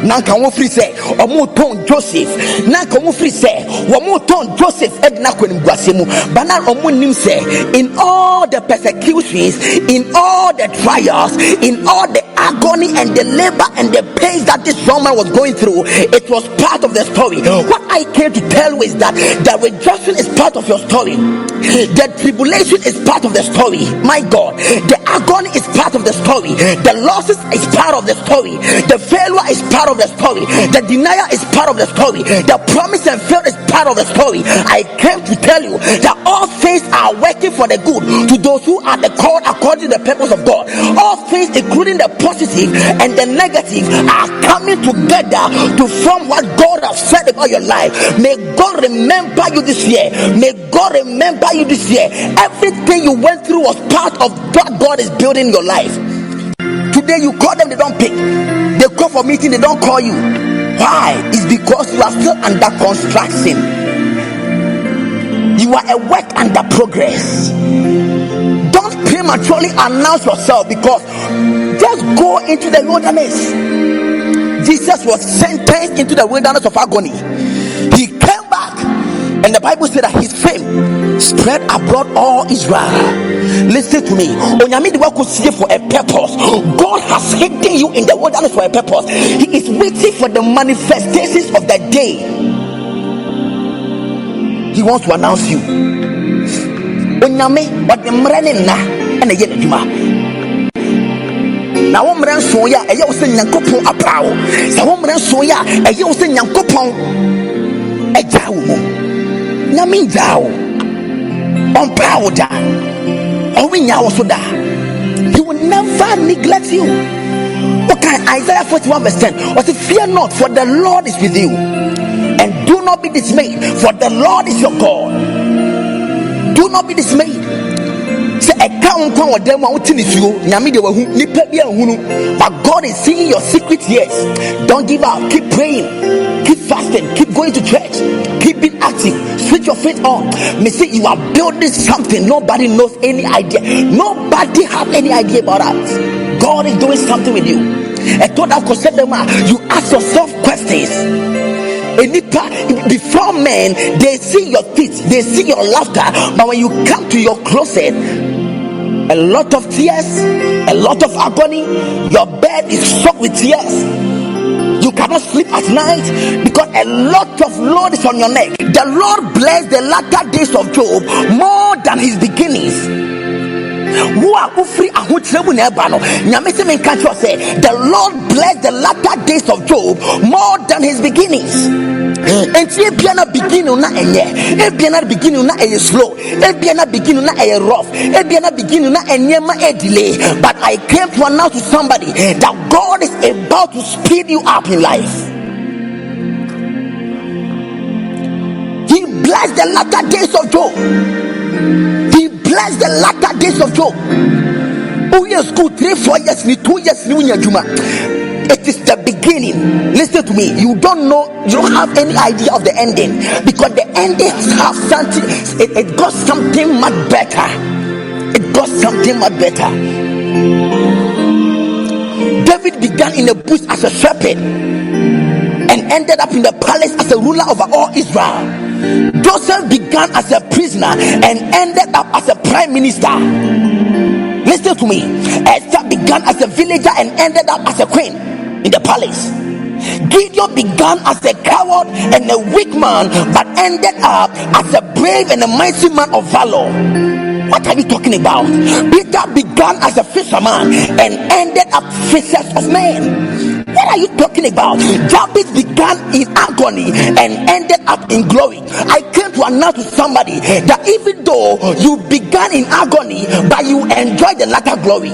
nanka wo free say omo ton Joseph nanka wo free say wo ton Joseph edna kwanim guasemu bana omo nim say in all the persecutions, in all the trials, in all the agony and the labor and the pains that this young man was going through, it was part of the story. What I came to tell you is that the rejoicing is part of your story, the tribulation is part of the story, my God, the agony is part of the story, the losses is part of the story, the failure is part of the story, the denial is part of the story, the promise and fail is part of the story. I came to tell you that all things are working for the good to those who are the called according to the purpose of God. All things, including the positive and the negative, are coming together to form what God has said about your life. May God remember you this year. May God remember you this year. Everything you went through was part of what God is building in your life. Today you call them, they don't pick. They call for meeting, they don't call you. Why? It's because you are still under construction. You are a work under progress. Don't prematurely announce yourself, because just go into the wilderness. Jesus was sentenced into the wilderness of agony. He came back, and the Bible said that his fame spread abroad all Israel. Listen to me. For a purpose. God has hidden you in the wilderness for a purpose. He is waiting for the manifestations of the day. He wants to announce you. Onyame but the mrene na ena ye adwuma. Na wo mren so ya eye wo se Nyankopon apawo. Sa wo mren so ya eye wo se Nyankopon eja wo mu. Nyame ja wo. On pawo da. O winya wo so da. He will never neglect you. Okay, Isaiah 41 verse 10. What if fear not, for the Lord is with you. And do not be dismayed, for the Lord is your God. Do not be dismayed. Say account on them out in you. But God is seeing your secret. Yes. Don't give up. Keep praying. Keep fasting. Keep going to church. Keep being active. Switch your faith on. Me say you are building something. Nobody knows any idea. Nobody have any idea about that. God is doing something with you. I thought I could set them out. You ask yourself questions. Before men, they see your teeth, they see your laughter, but when you come to your closet, a lot of tears, a lot of agony, your bed is soaked with tears. You cannot sleep at night because a lot of load is on your neck. The Lord blessed the latter days of Job more than his beginnings. The Lord blessed the latter days of Job more than his beginnings. And Ebiana beginning na enye, Ebiana beginning na a slow, Ebiana beginning na a rough, Ebiana beginning na a delay. But I came to announce to somebody that God is about to speed you up in life. He blessed the latter days of Job. He blessed the latter days of Job. Oh yes, school 3-4 years, 2 years, it is the beginning. Listen to me. You don't know, you don't have any idea of the ending, because the ending have something. It got something much better. It got something much better. David began in the bush as a shepherd and ended up in the palace as a ruler over all Israel. Joseph began as a prisoner and ended up as a prime minister. Listen to me. Esther began as a villager and ended up as a queen in the palace. Gideon began as a coward and a weak man, but ended up as a brave and a mighty man of valor. What are you talking about? Peter began as a fisherman and ended up fishers of men. What are you talking about? Jabez began in agony and ended up in glory. I came to announce to somebody that even though you began in agony, but you enjoy the latter glory.